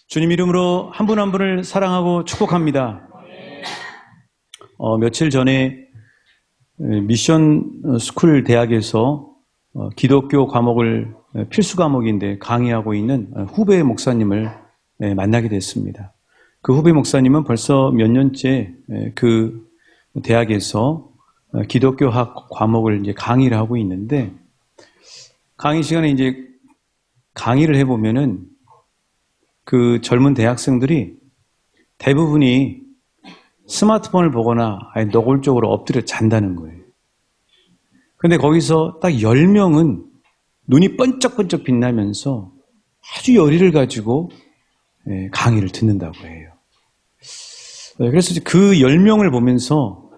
주님 이름으로 한 분 한 분을 사랑하고 축복합니다. 며칠 전에 미션 스쿨 대학에서 기독교 과목을 필수 과목인데 강의하고 있는 후배 목사님을 만나게 됐습니다. 그 후배 목사님은 벌써 몇 년째 그 대학에서 기독교학 과목을 이제 강의를 하고 있는데, 강의 시간에 이제 강의를 해보면은 그 젊은 대학생들이 대부분이 스마트폰을 보거나 아니 노골적으로 엎드려 잔다는 거예요. 근데 거기서 딱 10명은 눈이 번쩍번쩍 빛나면서 아주 열의를 가지고 강의를 듣는다고 해요. 그래서 그 10명을 보면서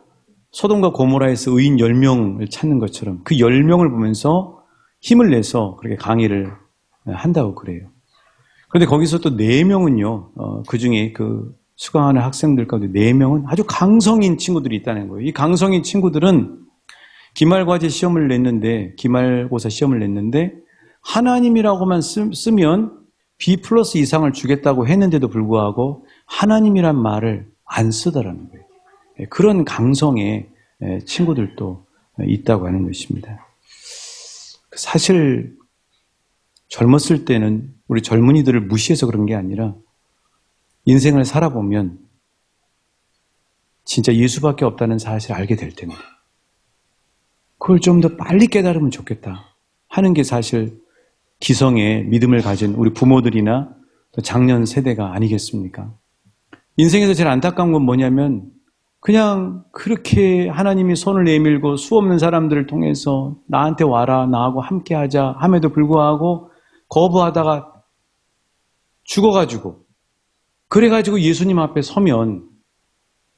소돔과 고모라에서 의인 10명을 찾는 것처럼 그 10명을 보면서 힘을 내서 그렇게 강의를 한다고 그래요. 그런데 거기서 또 4명은요, 그 중에 그 수강하는 학생들 가운데 4명은 아주 강성인 친구들이 있다는 거예요. 이 강성인 친구들은 기말고사 시험을 냈는데 하나님이라고만 쓰면 B+ 이상을 주겠다고 했는데도 불구하고 하나님이란 말을 안 쓰더라는 거예요. 그런 강성의 친구들도 있다고 하는 것입니다. 사실 젊었을 때는 우리 젊은이들을 무시해서 그런 게 아니라 인생을 살아보면 진짜 예수밖에 없다는 사실을 알게 될 텐데 그걸 좀 더 빨리 깨달으면 좋겠다 하는 게 사실 기성의 믿음을 가진 우리 부모들이나 장년 세대가 아니겠습니까? 인생에서 제일 안타까운 건 뭐냐면 그냥 그렇게 하나님이 손을 내밀고 수없는 사람들을 통해서 나한테 와라, 나하고 함께하자 함에도 불구하고 거부하다가 죽어가지고 그래가지고 예수님 앞에 서면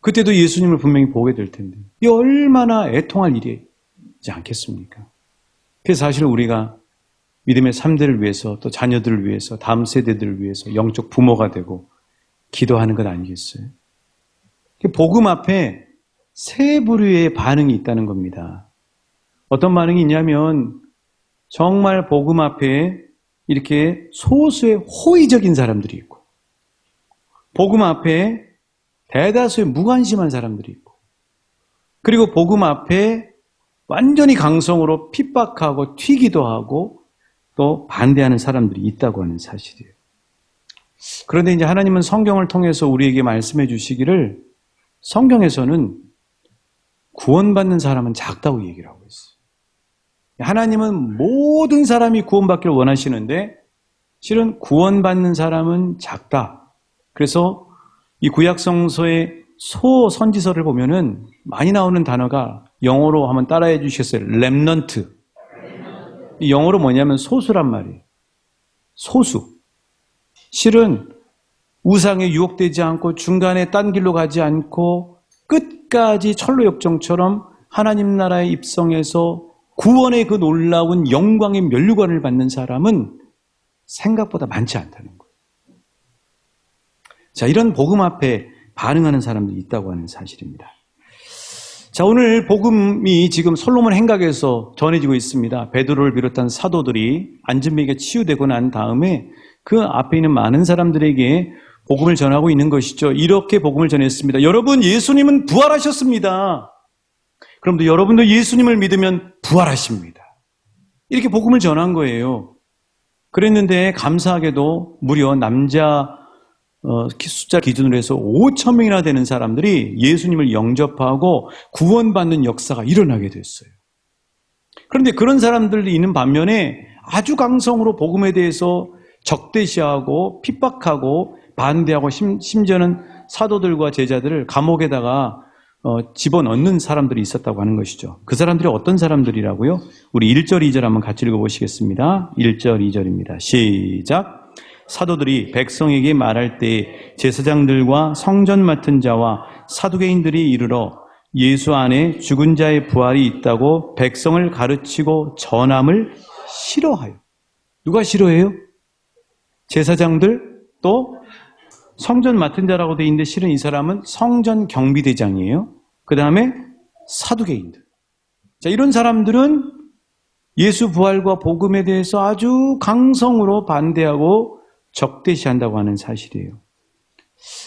그때도 예수님을 분명히 보게 될 텐데 이 얼마나 애통할 일이지 않겠습니까? 그래서 사실 우리가 믿음의 3대를 위해서 또 자녀들을 위해서 다음 세대들을 위해서 영적 부모가 되고 기도하는 것 아니겠어요? 복음 앞에 세 부류의 반응이 있다는 겁니다. 어떤 반응이 있냐면 정말 복음 앞에 이렇게 소수의 호의적인 사람들이 있고 복음 앞에 대다수의 무관심한 사람들이 있고 그리고 복음 앞에 완전히 강성으로 핍박하고 튀기도 하고 또 반대하는 사람들이 있다고 하는 사실이에요. 그런데 이제 하나님은 성경을 통해서 우리에게 말씀해 주시기를 성경에서는 구원받는 사람은 작다고 얘기를 하고 있어요. 하나님은 모든 사람이 구원받기를 원하시는데 실은 구원받는 사람은 작다. 그래서 이 구약성서의 소선지서를 보면은 많이 나오는 단어가 영어로 한번 따라해 주시겠어요? 렘넌트. 이 영어로 뭐냐면 소수란 말이에요. 소수. 실은 우상에 유혹되지 않고 중간에 딴 길로 가지 않고 끝까지 철로역정처럼 하나님 나라에 입성해서 구원의 그 놀라운 영광의 면류관을 받는 사람은 생각보다 많지 않다는 거예요. 자, 이런 복음 앞에 반응하는 사람들이 있다고 하는 사실입니다. 자, 오늘 복음이 지금 솔로몬 행각에서 전해지고 있습니다. 베드로를 비롯한 사도들이 안진뱅이가 치유되고 난 다음에 그 앞에 있는 많은 사람들에게 복음을 전하고 있는 것이죠. 이렇게 복음을 전했습니다. 여러분, 예수님은 부활하셨습니다. 그럼도 여러분도 예수님을 믿으면 부활하십니다. 이렇게 복음을 전한 거예요. 그랬는데 감사하게도 무려 남자 숫자 기준으로 해서 5,000명이나 되는 사람들이 예수님을 영접하고 구원받는 역사가 일어나게 됐어요. 그런데 그런 사람들이 있는 반면에 아주 강성으로 복음에 대해서 적대시하고 핍박하고 반대하고 심지어는 사도들과 제자들을 감옥에다가 집어넣는 사람들이 있었다고 하는 것이죠. 그 사람들이 어떤 사람들이라고요? 우리 1절, 2절 한번 같이 읽어보시겠습니다. 1절, 2절입니다. 시작. 사도들이 백성에게 말할 때 제사장들과 성전 맡은 자와 사두개인들이 이르러 예수 안에 죽은 자의 부활이 있다고 백성을 가르치고 전함을 싫어하여. 누가 싫어해요? 제사장들 또 성전 맡은 자라고 돼 있는데 실은 이 사람은 성전 경비대장이에요. 그 다음에 사두개인들. 자, 이런 사람들은 예수 부활과 복음에 대해서 아주 강성으로 반대하고 적대시한다고 하는 사실이에요.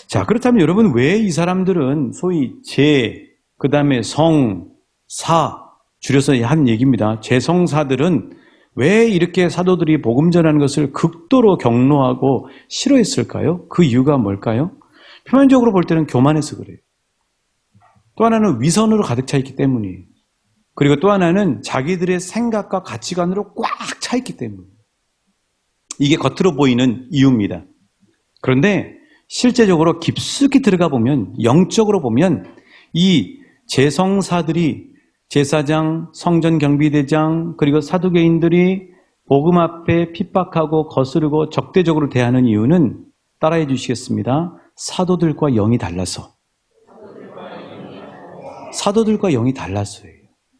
자, 그렇다면 여러분, 왜 이 사람들은 소위 그 다음에 사, 줄여서 한 얘기입니다. 제성사들은 왜 이렇게 사도들이 복음 전하는 것을 극도로 경노하고 싫어했을까요? 그 이유가 뭘까요? 표면적으로 볼 때는 교만해서 그래요. 또 하나는 위선으로 가득 차 있기 때문이에요. 그리고 또 하나는 자기들의 생각과 가치관으로 꽉 차 있기 때문이에요. 이게 겉으로 보이는 이유입니다. 그런데 실제적으로 깊숙이 들어가 보면, 영적으로 보면 이 제성사들이, 제사장, 성전경비대장, 그리고 사두개인들이 복음 앞에 핍박하고 거스르고 적대적으로 대하는 이유는, 따라해 주시겠습니다. 사도들과 영이 달라서. 사도들과 영이 달라서예요.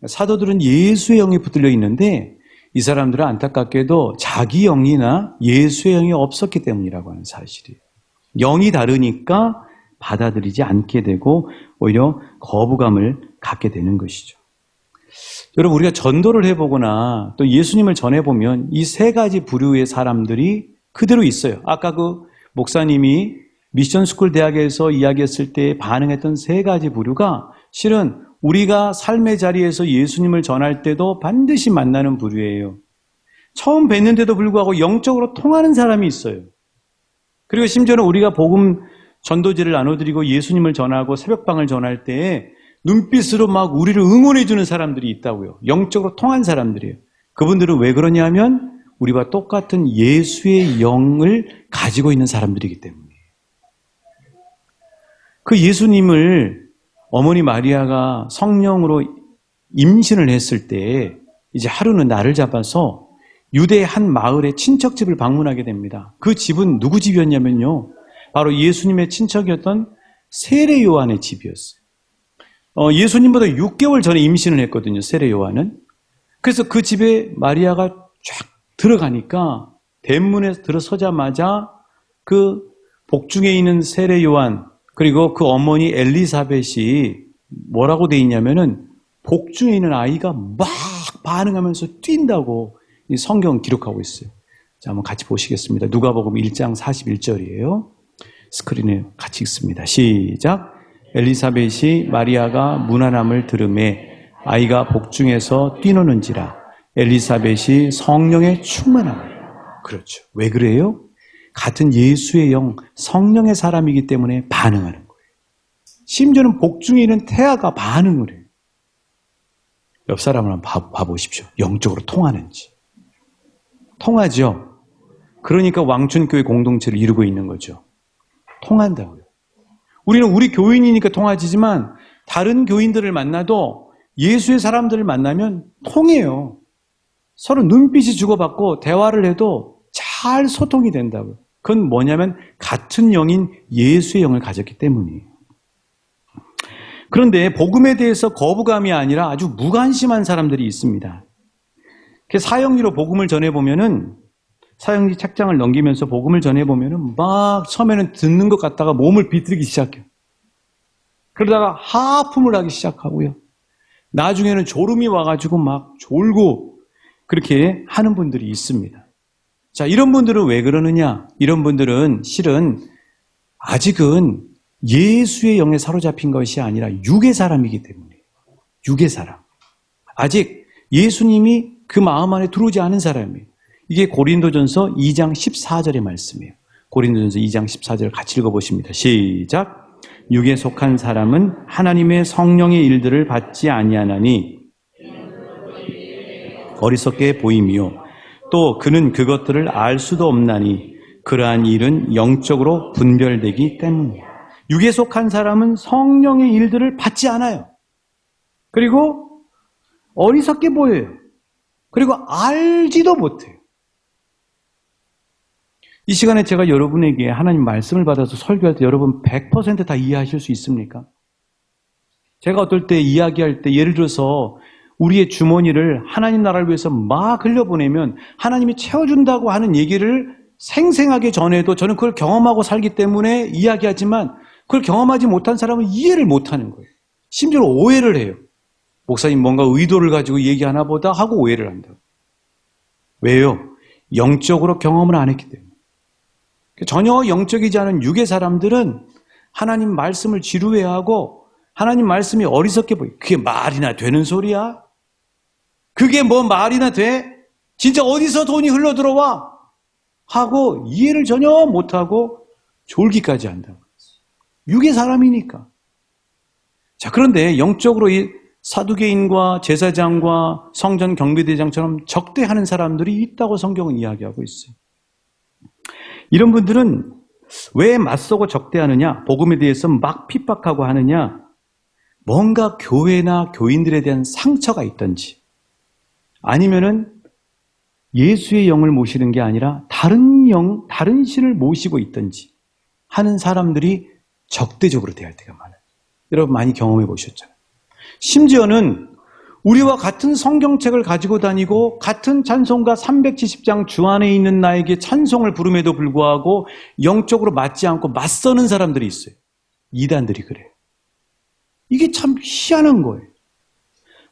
사도들은 예수의 영이 붙들려 있는데 이 사람들은 안타깝게도 자기 영이나 예수의 영이 없었기 때문이라고 하는 사실이에요. 영이 다르니까 받아들이지 않게 되고 오히려 거부감을 갖게 되는 것이죠. 여러분, 우리가 전도를 해보거나 또 예수님을 전해보면 이 세 가지 부류의 사람들이 그대로 있어요. 아까 그 목사님이 미션스쿨 대학에서 이야기했을 때 반응했던 세 가지 부류가 실은 우리가 삶의 자리에서 예수님을 전할 때도 반드시 만나는 부류예요. 처음 뵀는데도 불구하고 영적으로 통하는 사람이 있어요. 그리고 심지어는 우리가 복음 전도지를 나눠드리고 예수님을 전하고 새벽방을 전할 때 눈빛으로 막 우리를 응원해 주는 사람들이 있다고요. 영적으로 통한 사람들이에요. 그분들은 왜 그러냐 하면 우리와 똑같은 예수의 영을 가지고 있는 사람들이기 때문이에요. 그 예수님을 어머니 마리아가 성령으로 임신을 했을 때 이제 하루는 날을 잡아서 유대의 한 마을의 친척집을 방문하게 됩니다. 그 집은 누구 집이었냐면요, 바로 예수님의 친척이었던 세례 요한의 집이었어요. 예수님보다 6개월 전에 임신을 했거든요, 세례 요한은. 그래서 그 집에 마리아가 쫙 들어가니까 대문에 들어서자마자 그 복중에 있는 세례 요한, 그리고 그 어머니 엘리사벳이 뭐라고 돼 있냐면은 복중에 있는 아이가 막 반응하면서 뛴다고 이 성경 기록하고 있어요. 자, 한번 같이 보시겠습니다. 누가복음 1장 41절이에요. 스크린에 같이 읽습니다. 시작. 엘리사벳이 마리아가 무난함을 들음에 아이가 복중에서 뛰노는지라 엘리사벳이 성령의 충만함을. 그렇죠. 왜 그래요? 같은 예수의 영, 성령의 사람이기 때문에 반응하는 거예요. 심지어는 복중에 있는 태아가 반응을 해요. 옆 사람을 한번 봐보십시오. 영적으로 통하는지. 통하죠. 그러니까 왕춘교회 공동체를 이루고 있는 거죠. 통한다고요. 우리는 우리 교인이니까 통하지만 다른 교인들을 만나도 예수의 사람들을 만나면 통해요. 서로 눈빛이 주고받고 대화를 해도 잘 소통이 된다고요. 그건 뭐냐면 같은 영인 예수의 영을 가졌기 때문이에요. 그런데 복음에 대해서 거부감이 아니라 아주 무관심한 사람들이 있습니다. 사형리로 복음을 전해보면은, 사형리 책장을 넘기면서 복음을 전해보면은 막 처음에는 듣는 것 같다가 몸을 비틀기 시작해요. 그러다가 하품을 하기 시작하고요. 나중에는 졸음이 와가지고 막 졸고 그렇게 하는 분들이 있습니다. 자, 이런 분들은 왜 그러느냐? 이런 분들은 실은 아직은 예수의 영에 사로잡힌 것이 아니라 육의 사람이기 때문이에요. 육의 사람. 아직 예수님이 그 마음 안에 들어오지 않은 사람이에요. 이게 고린도전서 2장 14절의 말씀이에요. 고린도전서 2장 14절 같이 읽어보십니다. 시작. 육에 속한 사람은 하나님의 성령의 일들을 받지 아니하나니 어리석게 보임이요 또 그는 그것들을 알 수도 없나니 그러한 일은 영적으로 분별되기 때문이에요. 육에 속한 사람은 성령의 일들을 받지 않아요. 그리고 어리석게 보여요. 그리고 알지도 못해요. 이 시간에 제가 여러분에게 하나님 말씀을 받아서 설교할 때 여러분 100% 다 이해하실 수 있습니까? 제가 어떨 때 이야기할 때 예를 들어서 우리의 주머니를 하나님 나라를 위해서 막 흘려보내면 하나님이 채워준다고 하는 얘기를 생생하게 전해도 저는 그걸 경험하고 살기 때문에 이야기하지만 그걸 경험하지 못한 사람은 이해를 못하는 거예요. 심지어 오해를 해요. 목사님 뭔가 의도를 가지고 얘기하나 보다 하고 오해를 한다고. 왜요? 영적으로 경험을 안 했기 때문에. 전혀 영적이지 않은 육의 사람들은 하나님 말씀을 지루해하고 하나님 말씀이 어리석게 보여. 그게 말이나 되는 소리야? 그게 뭐 말이나 돼? 진짜 어디서 돈이 흘러들어와? 하고 이해를 전혀 못하고 졸기까지 한다고. 육의 사람이니까. 자, 그런데 영적으로 이 사두개인과 제사장과 성전 경비대장처럼 적대하는 사람들이 있다고 성경은 이야기하고 있어요. 이런 분들은 왜 맞서고 적대하느냐? 복음에 대해서 막 핍박하고 하느냐? 뭔가 교회나 교인들에 대한 상처가 있던지, 아니면은 예수의 영을 모시는 게 아니라 다른 영, 다른 신을 모시고 있던지 하는 사람들이 적대적으로 대할 때가 많아요. 여러분 많이 경험해 보셨잖아요. 심지어는 우리와 같은 성경책을 가지고 다니고 같은 찬송가 370장 주 안에 있는 나에게 찬송을 부름에도 불구하고 영적으로 맞지 않고 맞서는 사람들이 있어요. 이단들이 그래요. 이게 참 희한한 거예요.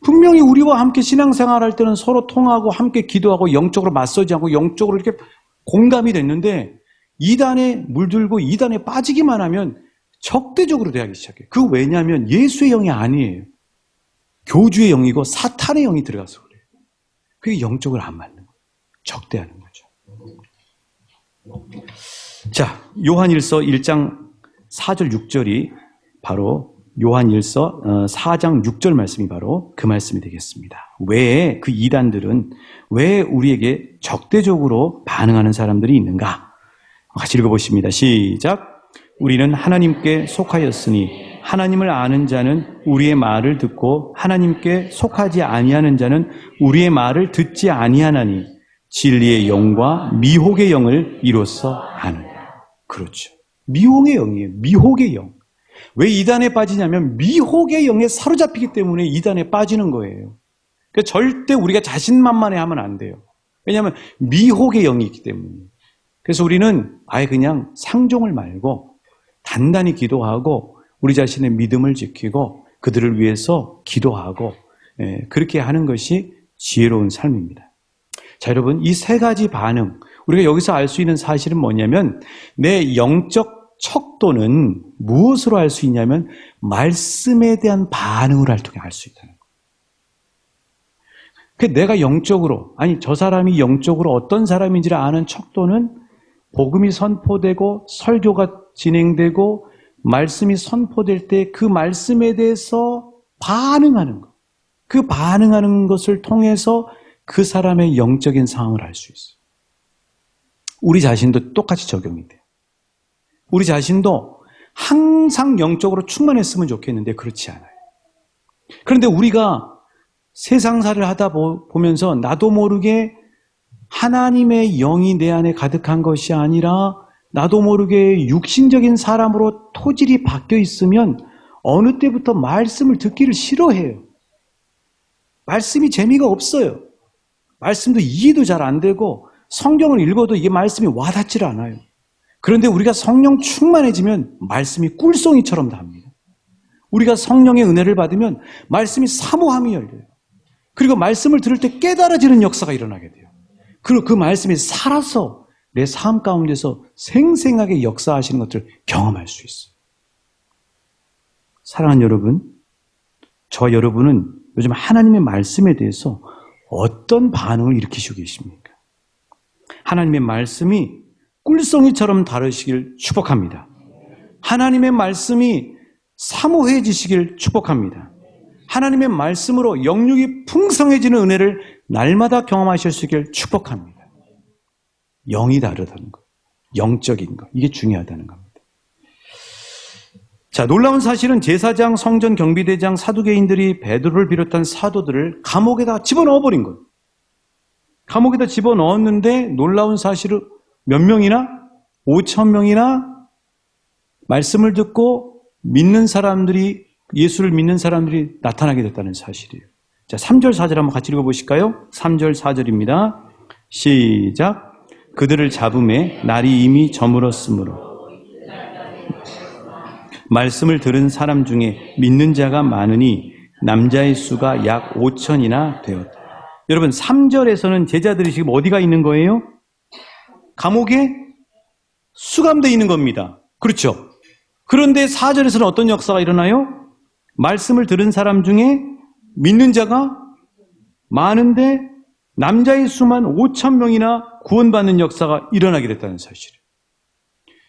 분명히 우리와 함께 신앙생활할 때는 서로 통하고 함께 기도하고 영적으로 맞서지 않고 영적으로 이렇게 공감이 됐는데 이단에 물들고 이단에 빠지기만 하면 적대적으로 대하기 시작해요. 그 왜냐하면 예수의 영이 아니에요. 교주의 영이고 사탄의 영이 들어가서 그래요. 그게 영적으로 안 맞는 거예요. 적대하는 거죠. 자, 요한일서 1장 4절 6절이 바로 요한일서 4장 6절 말씀이 바로 그 말씀이 되겠습니다. 왜 그 이단들은 왜 우리에게 적대적으로 반응하는 사람들이 있는가? 같이 읽어보십니다. 시작. 우리는 하나님께 속하였으니 하나님을 아는 자는 우리의 말을 듣고 하나님께 속하지 아니하는 자는 우리의 말을 듣지 아니하나니 진리의 영과 미혹의 영을 이로써 아느냐. 그렇죠. 미혹의 영이에요. 미혹의 영. 왜 이단에 빠지냐면 미혹의 영에 사로잡히기 때문에 이단에 빠지는 거예요. 그러니까 절대 우리가 자신만만해하면 안 돼요. 왜냐하면 미혹의 영이 있기 때문에. 그래서 우리는 아예 그냥 상종을 말고 단단히 기도하고 우리 자신의 믿음을 지키고 그들을 위해서 기도하고 그렇게 하는 것이 지혜로운 삶입니다. 자, 여러분, 이 세 가지 반응, 우리가 여기서 알 수 있는 사실은 뭐냐면 내 영적 척도는 무엇으로 알 수 있냐면 말씀에 대한 반응으로 통해 알 수 있다는 거예요. 내가 영적으로, 아니 저 사람이 영적으로 어떤 사람인지를 아는 척도는 복음이 선포되고 설교가 진행되고 말씀이 선포될 때 그 말씀에 대해서 반응하는 것. 그 반응하는 것을 통해서 그 사람의 영적인 상황을 알 수 있어요. 우리 자신도 똑같이 적용이 돼요. 우리 자신도 항상 영적으로 충만했으면 좋겠는데 그렇지 않아요. 그런데 우리가 세상살이를 하다 보면서 나도 모르게 하나님의 영이 내 안에 가득한 것이 아니라 나도 모르게 육신적인 사람으로 토질이 바뀌어 있으면 어느 때부터 말씀을 듣기를 싫어해요. 말씀이 재미가 없어요. 말씀도 이해도 잘 안 되고 성경을 읽어도 이게 말씀이 와닿질 않아요. 그런데 우리가 성령 충만해지면 말씀이 꿀송이처럼 답니다. 우리가 성령의 은혜를 받으면 말씀이 사모함이 열려요. 그리고 말씀을 들을 때 깨달아지는 역사가 일어나게 돼요. 그리고 그 말씀이 살아서 내 삶 가운데서 생생하게 역사하시는 것들을 경험할 수 있어요. 사랑하는 여러분, 저 여러분은 요즘 하나님의 말씀에 대해서 어떤 반응을 일으키시고 계십니까? 하나님의 말씀이 꿀송이처럼 다루시길 축복합니다. 하나님의 말씀이 사모해지시길 축복합니다. 하나님의 말씀으로 영육이 풍성해지는 은혜를 날마다 경험하실 수 있길 축복합니다. 영이 다르다는 것, 영적인 것, 이게 중요하다는 겁니다. 자, 놀라운 사실은 제사장, 성전 경비대장, 사두개인들이 베드로를 비롯한 사도들을 감옥에다 집어넣어버린 거예요. 감옥에다 집어넣었는데 놀라운 사실은 몇 명이나? 5,000명이나 말씀을 듣고 믿는 사람들이, 예수를 믿는 사람들이 나타나게 됐다는 사실이에요. 자, 3절, 4절 한번 같이 읽어보실까요? 3절, 4절입니다. 시작. 그들을 잡음에 날이 이미 저물었으므로 말씀을 들은 사람 중에 믿는 자가 많으니 남자의 수가 약 5,000이나 되었다. 여러분, 3절에서는 제자들이 지금 어디가 있는 거예요? 감옥에 수감되어 있는 겁니다. 그렇죠? 그런데 4절에서는 어떤 역사가 일어나요? 말씀을 들은 사람 중에 믿는 자가 많은데 남자의 수만 5,000명이나 구원받는 역사가 일어나게 됐다는 사실이에요.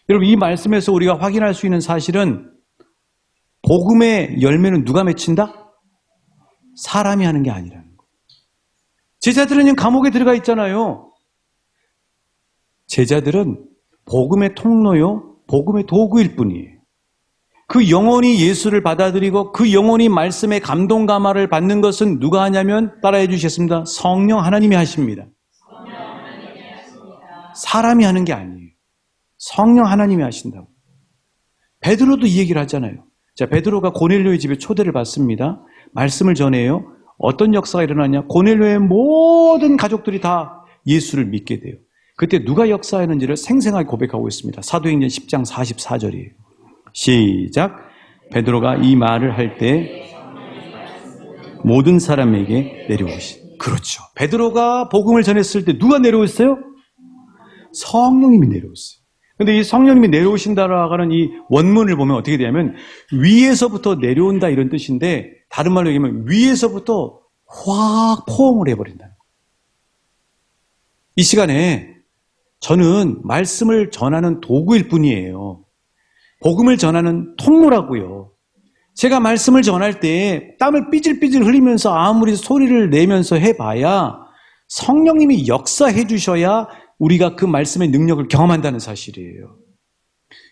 여러분, 이 말씀에서 우리가 확인할 수 있는 사실은 복음의 열매는 누가 맺힌다? 사람이 하는 게 아니라는 거예요. 제자들은 감옥에 들어가 있잖아요. 제자들은 복음의 통로요, 복음의 도구일 뿐이에요. 그 영혼이 예수를 받아들이고 그 영혼이 말씀의 감동 감화를 받는 것은 누가 하냐면, 따라해 주시겠습니다. 성령 하나님이 하십니다. 사람이 하는 게 아니에요. 성령 하나님이 하신다고. 베드로도 이 얘기를 하잖아요. 자, 베드로가 고넬료의 집에 초대를 받습니다. 말씀을 전해요. 어떤 역사가 일어나냐? 고넬료의 모든 가족들이 다 예수를 믿게 돼요. 그때 누가 역사했는지를 생생하게 고백하고 있습니다. 사도행전 10장 44절이에요. 시작. 베드로가 이 말을 할 때 모든 사람에게 내려오시. 그렇죠. 베드로가 복음을 전했을 때 누가 내려오셨어요? 성령님이 내려오셨어요. 그런데 이 성령님이 내려오신다라고 하는 이 원문을 보면 어떻게 되냐면 위에서부터 내려온다 이런 뜻인데, 다른 말로 얘기하면 위에서부터 확 포옹을 해버린다. 이 시간에 저는 말씀을 전하는 도구일 뿐이에요. 복음을 전하는 통로라고요. 제가 말씀을 전할 때 땀을 삐질삐질 흘리면서 아무리 소리를 내면서 해봐야 성령님이 역사해 주셔야 우리가 그 말씀의 능력을 경험한다는 사실이에요.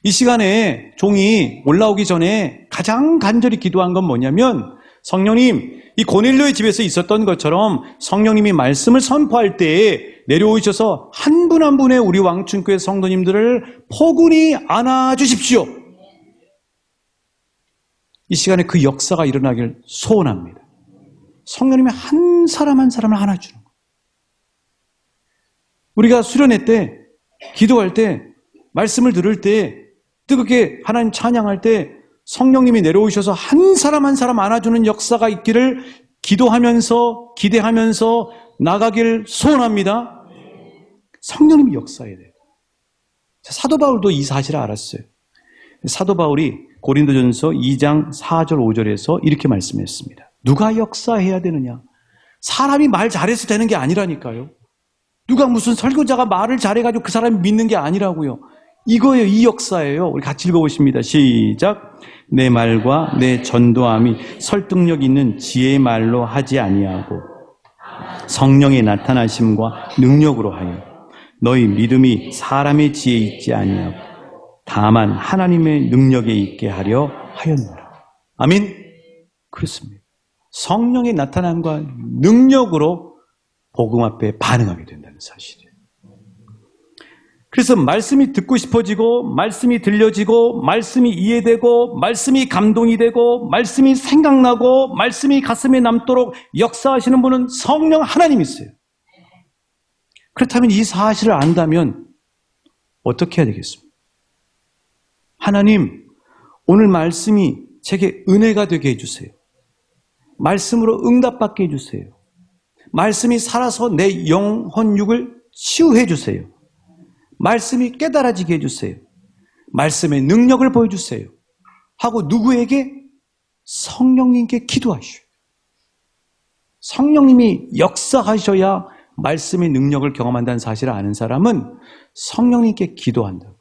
이 시간에 종이 올라오기 전에 가장 간절히 기도한 건 뭐냐면, 성령님, 이 고넬료의 집에서 있었던 것처럼 성령님이 말씀을 선포할 때에 내려오셔서 한 분 한 분의 우리 왕춘교회 성도님들을 포근히 안아주십시오. 이 시간에 그 역사가 일어나길 소원합니다. 성령님이 한 사람 한 사람을 안아주는 거예요. 우리가 수련회 때, 기도할 때, 말씀을 들을 때, 뜨겁게 하나님 찬양할 때 성령님이 내려오셔서 한 사람 한 사람 안아주는 역사가 있기를 기도하면서, 기대하면서 나가길 소원합니다. 성령님이 역사해야 돼요. 사도 바울도 이 사실을 알았어요. 사도 바울이 고린도전서 2장 4절 5절에서 이렇게 말씀했습니다. 누가 역사해야 되느냐? 사람이 말 잘해서 되는 게 아니라니까요. 누가 무슨 설교자가 말을 잘해가지고 그 사람이 믿는 게 아니라고요. 이거예요. 이 역사예요. 우리 같이 읽어보십니다. 시작. 내 말과 내 전도함이 설득력 있는 지혜의 말로 하지 아니하고 성령의 나타나심과 능력으로 하여 너희 믿음이 사람의 지혜에 있지 아니하고 다만 하나님의 능력에 있게 하려 하였노라. 아멘. 그렇습니다. 성령의 나타남과 능력으로 복음 앞에 반응하게 된다는 사실이에요. 그래서 말씀이 듣고 싶어지고, 말씀이 들려지고, 말씀이 이해되고, 말씀이 감동이 되고, 말씀이 생각나고, 말씀이 가슴에 남도록 역사하시는 분은 성령 하나님이세요. 그렇다면 이 사실을 안다면 어떻게 해야 되겠습니까? 하나님, 오늘 말씀이 제게 은혜가 되게 해주세요. 말씀으로 응답받게 해주세요. 말씀이 살아서 내 영혼육을 치유해 주세요. 말씀이 깨달아지게 해주세요. 말씀의 능력을 보여주세요. 하고 누구에게? 성령님께 기도하시오. 성령님이 역사하셔야 말씀의 능력을 경험한다는 사실을 아는 사람은 성령님께 기도한다고요.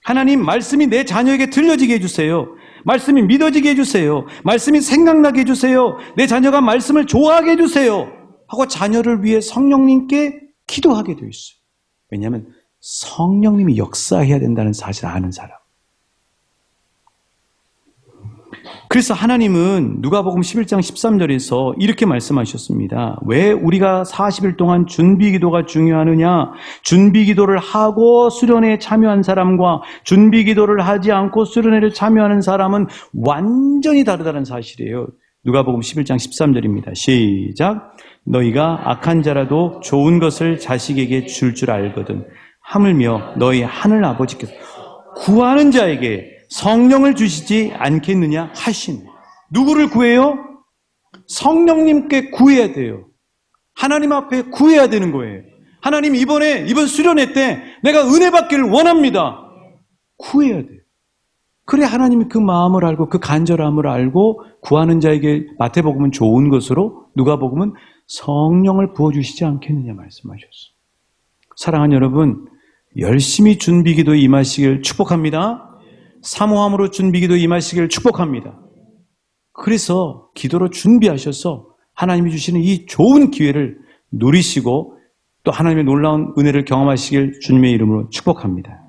하나님, 말씀이 내 자녀에게 들려지게 해주세요. 말씀이 믿어지게 해주세요. 말씀이 생각나게 해주세요. 내 자녀가 말씀을 좋아하게 해주세요. 하고 자녀를 위해 성령님께 기도하게 되어 있어요. 왜냐하면 성령님이 역사해야 된다는 사실을 아는 사람. 그래서 하나님은 누가복음 11장 13절에서 이렇게 말씀하셨습니다. 왜 우리가 40일 동안 준비기도가 중요하느냐? 준비기도를 하고 수련회에 참여한 사람과 준비기도를 하지 않고 수련회를 참여하는 사람은 완전히 다르다는 사실이에요. 누가복음 11장 13절입니다. 시작. 너희가 악한 자라도 좋은 것을 자식에게 줄 알거든 하물며 너희 하늘 아버지께서 구하는 자에게 성령을 주시지 않겠느냐 하신. 누구를 구해요? 성령님께 구해야 돼요. 하나님 앞에 구해야 되는 거예요. 하나님 이번 수련회 때 내가 은혜 받기를 원합니다. 구해야 돼요. 그래 하나님이 그 마음을 알고 그 간절함을 알고 구하는 자에게 마태복음은 좋은 것으로 누가복음은 성령을 부어주시지 않겠느냐 말씀하셨어요. 사랑하는 여러분, 열심히 준비기도에 임하시길 축복합니다. 사모함으로 준비기도에 임하시길 축복합니다. 그래서 기도로 준비하셔서 하나님이 주시는 이 좋은 기회를 누리시고 또 하나님의 놀라운 은혜를 경험하시길 주님의 이름으로 축복합니다.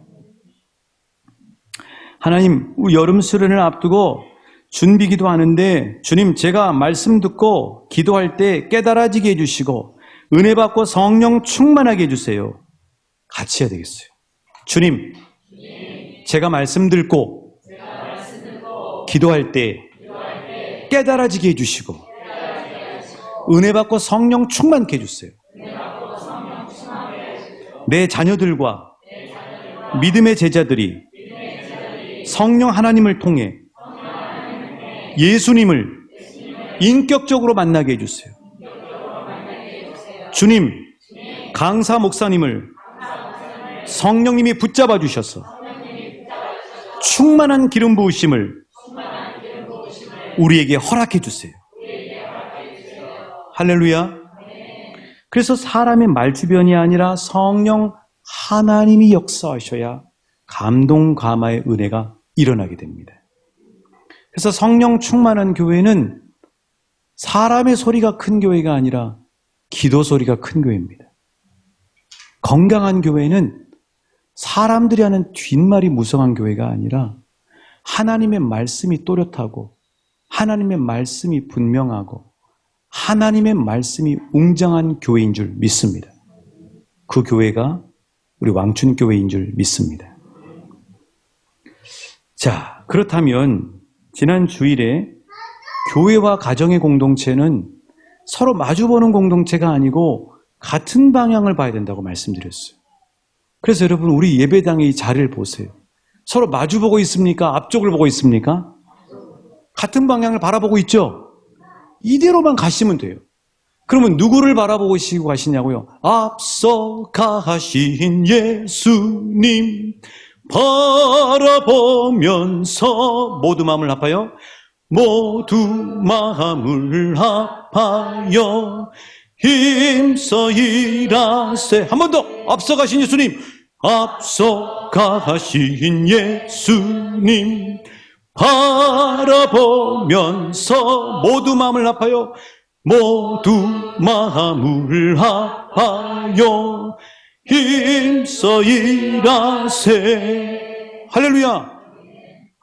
하나님, 여름 수련을 앞두고 준비기도 하는데 주님, 제가 말씀 듣고 기도할 때 깨달아지게 해주시고 은혜 받고 성령 충만하게 해주세요. 같이 해야 되겠어요. 주님, 제가 말씀 듣고 기도할 때 깨달아지게 해주시고 은혜 받고 성령 충만케 해주세요. 내 자녀들과 믿음의 제자들이 성령 하나님을 통해 예수님을 인격적으로 만나게 해주세요. 주님, 강사 목사님을 성령님이 붙잡아 주셔서 충만한 기름 부으심을 우리에게 허락해 주세요. 할렐루야. 그래서 사람의 말주변이 아니라 성령 하나님이 역사하셔야 감동 감화의 은혜가 일어나게 됩니다. 그래서 성령 충만한 교회는 사람의 소리가 큰 교회가 아니라 기도 소리가 큰 교회입니다. 건강한 교회는 사람들이 하는 뒷말이 무성한 교회가 아니라 하나님의 말씀이 또렷하고 하나님의 말씀이 분명하고 하나님의 말씀이 웅장한 교회인 줄 믿습니다. 그 교회가 우리 왕춘교회인 줄 믿습니다. 자, 그렇다면 지난 주일에 교회와 가정의 공동체는 서로 마주보는 공동체가 아니고 같은 방향을 봐야 된다고 말씀드렸어요. 그래서 여러분, 우리 예배당의 이 자리를 보세요. 서로 마주보고 있습니까? 앞쪽을 보고 있습니까? 같은 방향을 바라보고 있죠? 이대로만 가시면 돼요. 그러면 누구를 바라보시고 가시냐고요? 앞서 가신 예수님 바라보면서 모두 마음을 아파요. 모두 마음을 아파요. 힘써 일하세. 한 번 더. 앞서 가신 예수님. 앞서 가신 예수님 바라보면서 모두 마음을 아파요. 모두 마음을 아파요. 힘써 일하세. 할렐루야.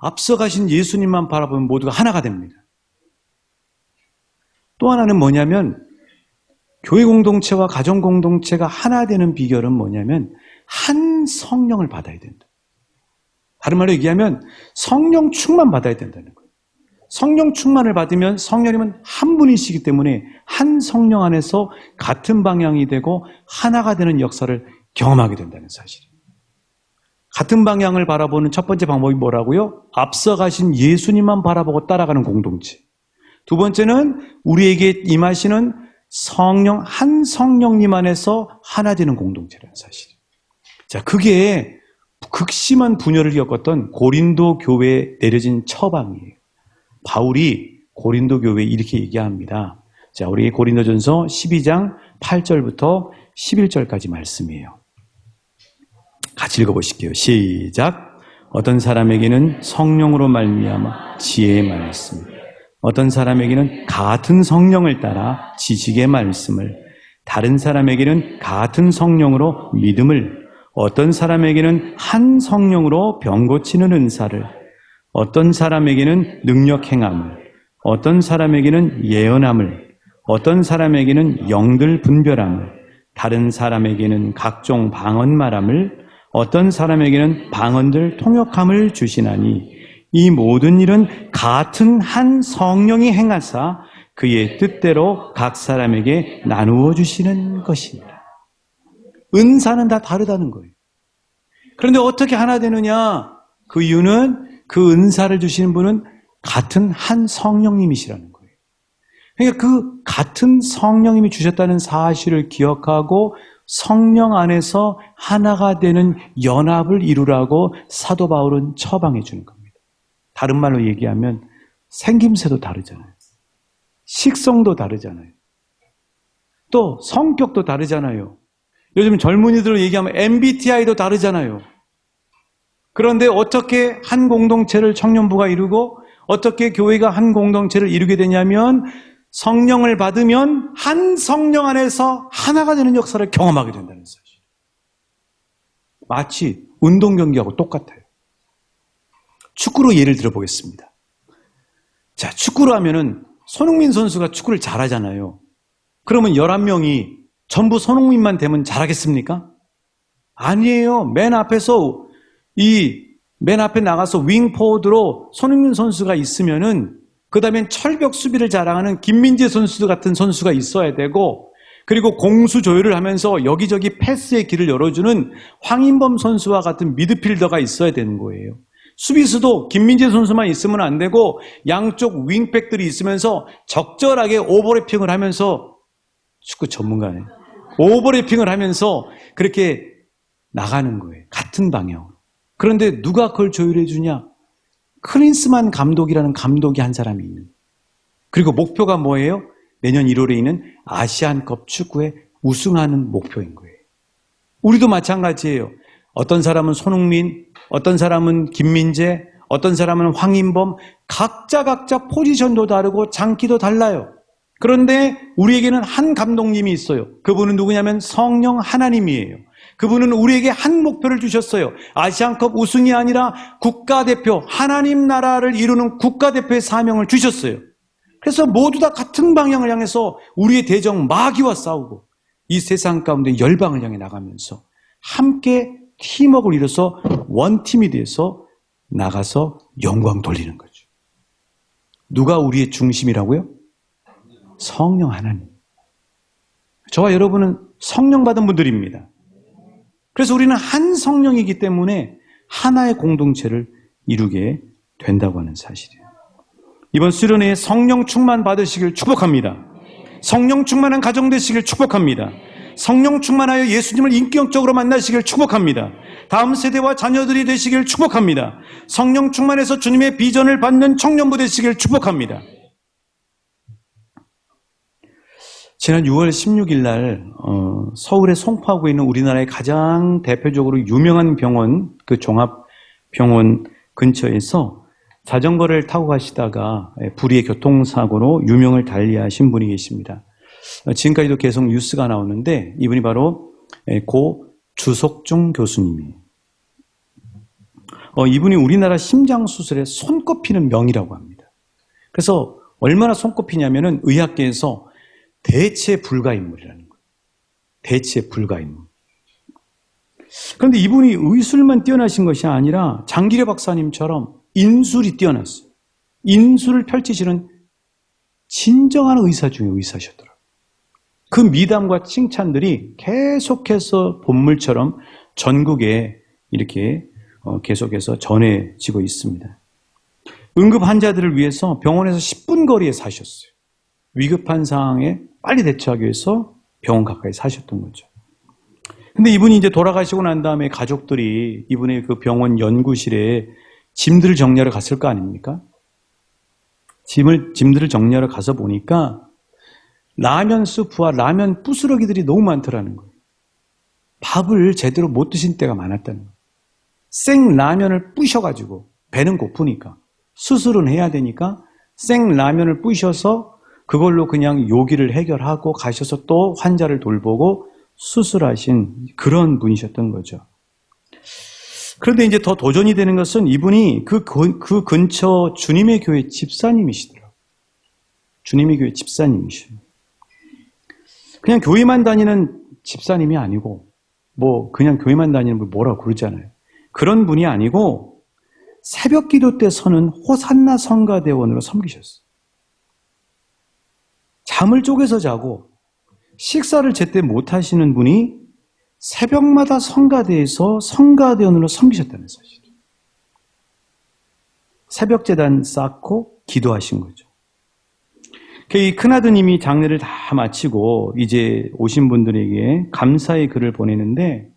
앞서 가신 예수님만 바라보면 모두가 하나가 됩니다. 또 하나는 뭐냐면 교회 공동체와 가정 공동체가 하나 되는 비결은 뭐냐면 한 성령을 받아야 된다. 다른 말로 얘기하면 성령 충만 받아야 된다는 거예요. 성령 충만을 받으면 성령님은 한 분이시기 때문에 한 성령 안에서 같은 방향이 되고 하나가 되는 역사를 경험하게 된다는 사실이에요. 같은 방향을 바라보는 첫 번째 방법이 뭐라고요? 앞서 가신 예수님만 바라보고 따라가는 공동체. 두 번째는 우리에게 임하시는 성령, 한 성령님 안에서 하나 되는 공동체라는 사실이에요. 자, 그게 극심한 분열을 겪었던 고린도 교회에 내려진 처방이에요. 바울이 고린도 교회에 이렇게 얘기합니다. 자, 우리 고린도전서 12장 8절부터 11절까지 말씀이에요. 같이 읽어보실게요. 시작. 어떤 사람에게는 성령으로 말미암아 지혜의 말씀, 어떤 사람에게는 같은 성령을 따라 지식의 말씀을, 다른 사람에게는 같은 성령으로 믿음을, 어떤 사람에게는 한 성령으로 병 고치는 은사를, 어떤 사람에게는 능력 행함을, 어떤 사람에게는 예언함을, 어떤 사람에게는 영들 분별함을, 다른 사람에게는 각종 방언 말함을, 어떤 사람에게는 방언들 통역함을 주시나니 이 모든 일은 같은 한 성령이 행하사 그의 뜻대로 각 사람에게 나누어 주시는 것입니다. 은사는 다 다르다는 거예요. 그런데 어떻게 하나 되느냐? 그 이유는 그 은사를 주시는 분은 같은 한 성령님이시라는 거예요. 그러니까 그 같은 성령님이 주셨다는 사실을 기억하고 성령 안에서 하나가 되는 연합을 이루라고 사도 바울은 처방해 주는 겁니다. 다른 말로 얘기하면 생김새도 다르잖아요. 식성도 다르잖아요. 또 성격도 다르잖아요. 요즘 젊은이들 얘기하면 MBTI도 다르잖아요. 그런데 어떻게 한 공동체를 청년부가 이루고 어떻게 교회가 한 공동체를 이루게 되냐면 성령을 받으면 한 성령 안에서 하나가 되는 역사를 경험하게 된다는 사실. 마치 운동 경기하고 똑같아요. 축구로 예를 들어보겠습니다. 자, 축구로 하면은 손흥민 선수가 축구를 잘하잖아요. 그러면 11명이 전부 손흥민만 되면 잘하겠습니까? 아니에요. 맨 앞에 나가서 윙포워드로 손흥민 선수가 있으면은 그 다음엔 철벽 수비를 자랑하는 김민재 선수 같은 선수가 있어야 되고, 그리고 공수 조율을 하면서 여기저기 패스의 길을 열어주는 황인범 선수와 같은 미드필더가 있어야 되는 거예요. 수비수도 김민재 선수만 있으면 안 되고 양쪽 윙백들이 있으면서 적절하게 오버래핑을 하면서, 축구 전문가네, 오버래핑을 하면서 그렇게 나가는 거예요. 같은 방향으로. 그런데 누가 그걸 조율해 주냐? 클린스만 감독이라는 감독이 한 사람이 있는 거예요. 그리고 목표가 뭐예요? 내년 1월에 있는 아시안컵 축구에 우승하는 목표인 거예요. 우리도 마찬가지예요. 어떤 사람은 손흥민, 어떤 사람은 김민재, 어떤 사람은 황인범, 각자 포지션도 다르고 장기도 달라요. 그런데 우리에게는 한 감독님이 있어요. 그분은 누구냐면 성령 하나님이에요. 그분은 우리에게 한 목표를 주셨어요. 아시안컵 우승이 아니라 국가대표, 하나님 나라를 이루는 국가대표의 사명을 주셨어요. 그래서 모두 다 같은 방향을 향해서 우리의 대적 마귀와 싸우고 이 세상 가운데 열방을 향해 나가면서 함께 팀워크를 이뤄서 원팀이 돼서 나가서 영광 돌리는 거죠. 누가 우리의 중심이라고요? 성령 하나님. 저와 여러분은 성령 받은 분들입니다. 그래서 우리는 한 성령이기 때문에 하나의 공동체를 이루게 된다고 하는 사실이에요. 이번 수련회에 성령 충만 받으시길 축복합니다. 성령 충만한 가정 되시길 축복합니다. 성령 충만하여 예수님을 인격적으로 만나시길 축복합니다. 다음 세대와 자녀들이 되시길 축복합니다. 성령 충만해서 주님의 비전을 받는 청년부 되시길 축복합니다. 지난 6월 16일 날 서울에 송파구에 있는 우리나라의 가장 대표적으로 유명한 병원, 그 종합병원 근처에서 자전거를 타고 가시다가 불의의 교통사고로 유명을 달리하신 분이 계십니다. 지금까지도 계속 뉴스가 나오는데 이분이 바로 고 주석중 교수님이에요. 이분이 우리나라 심장수술에 손꼽히는 명이라고 합니다. 그래서 얼마나 손꼽히냐면은 의학계에서 대체 불가인물이라는 거예요. 대체 불가인물. 그런데 이분이 의술만 뛰어나신 것이 아니라 장기려 박사님처럼 인술이 뛰어났어요. 인술을 펼치시는 진정한 의사 중에 의사셨더라고요. 그 미담과 칭찬들이 계속해서 본물처럼 전국에 이렇게 계속해서 전해지고 있습니다. 응급 환자들을 위해서 병원에서 10분 거리에 사셨어요. 위급한 상황에 빨리 대처하기 위해서 병원 가까이 사셨던 거죠. 근데 이분이 이제 돌아가시고 난 다음에 가족들이 이분의 그 병원 연구실에 짐들을 정리하러 갔을 거 아닙니까? 짐들을 정리하러 가서 보니까 라면 스프와 라면 부스러기들이 너무 많더라는 거예요. 밥을 제대로 못 드신 때가 많았다는 거예요. 생 라면을 부셔가지고 배는 고프니까 수술은 해야 되니까 생 라면을 부셔서 그걸로 그냥 요기를 해결하고 가셔서 또 환자를 돌보고 수술하신 그런 분이셨던 거죠. 그런데 이제 더 도전이 되는 것은 이분이 그 근처 주님의 교회 집사님이시더라고요. 주님의 교회 집사님이시죠. 그냥 교회만 다니는 집사님이 아니고 뭐 그냥 교회만 다니는 분 뭐라고 그러잖아요. 그런 분이 아니고 새벽 기도 때 서는 호산나 성가대원으로 섬기셨어요. 잠을 쪼개서 자고 식사를 제때 못 하시는 분이 새벽마다 성가대에서 성가대원으로 섬기셨다는 사실이에요. 새벽 제단 쌓고 기도하신 거죠. 이 큰아드님이 장례를 다 마치고 이제 오신 분들에게 감사의 글을 보내는데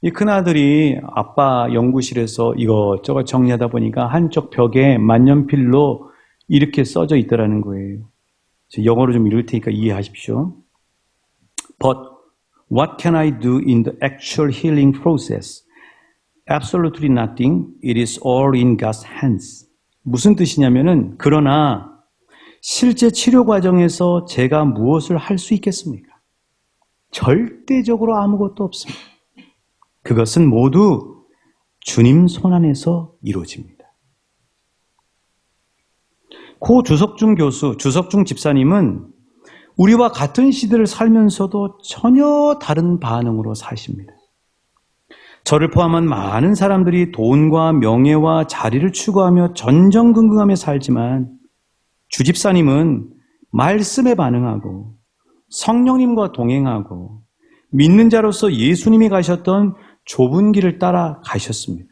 이 큰아들이 아빠 연구실에서 이것저것 정리하다 보니까 한쪽 벽에 만년필로 이렇게 써져 있더라는 거예요. 영어로 좀 읽을 테니까 이해하십시오. But what can I do in the actual healing process? Absolutely nothing. It is all in God's hands. 무슨 뜻이냐면은 그러나 실제 치료 과정에서 제가 무엇을 할 수 있겠습니까? 절대적으로 아무것도 없습니다. 그것은 모두 주님 손안에서 이루어집니다. 고 주석중 교수, 주석중 집사님은 우리와 같은 시대를 살면서도 전혀 다른 반응으로 사십니다. 저를 포함한 많은 사람들이 돈과 명예와 자리를 추구하며 전전긍긍하며 살지만 주 집사님은 말씀에 반응하고 성령님과 동행하고 믿는 자로서 예수님이 가셨던 좁은 길을 따라 가셨습니다.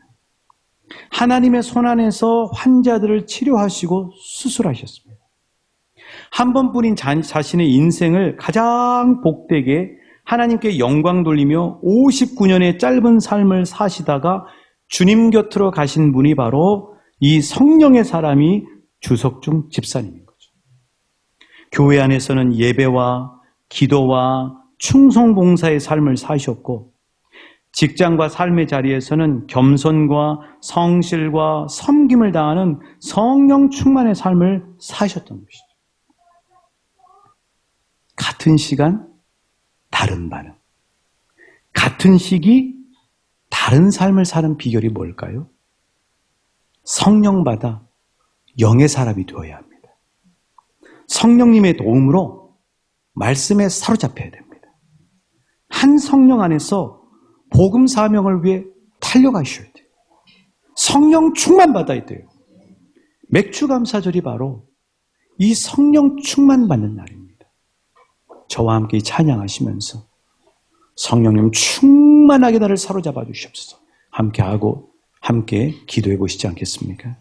하나님의 손안에서 환자들을 치료하시고 수술하셨습니다. 한 번뿐인 자신의 인생을 가장 복되게 하나님께 영광 돌리며 59년의 짧은 삶을 사시다가 주님 곁으로 가신 분이 바로 이 성령의 사람이 주석중 집사님인 거죠. 교회 안에서는 예배와 기도와 충성 봉사의 삶을 사셨고 직장과 삶의 자리에서는 겸손과 성실과 섬김을 다하는 성령 충만의 삶을 사셨던 것이죠. 같은 시간, 다른 반응. 같은 시기, 다른 삶을 사는 비결이 뭘까요? 성령 받아 영의 사람이 되어야 합니다. 성령님의 도움으로 말씀에 사로잡혀야 됩니다. 한 성령 안에서 복음 사명을 위해 달려가셔야 돼요. 성령 충만 받아야 돼요. 맥주감사절이 바로 이 성령 충만 받는 날입니다. 저와 함께 찬양하시면서 성령님 충만하게 나를 사로잡아 주시옵소서. 함께하고 함께 기도해 보시지 않겠습니까?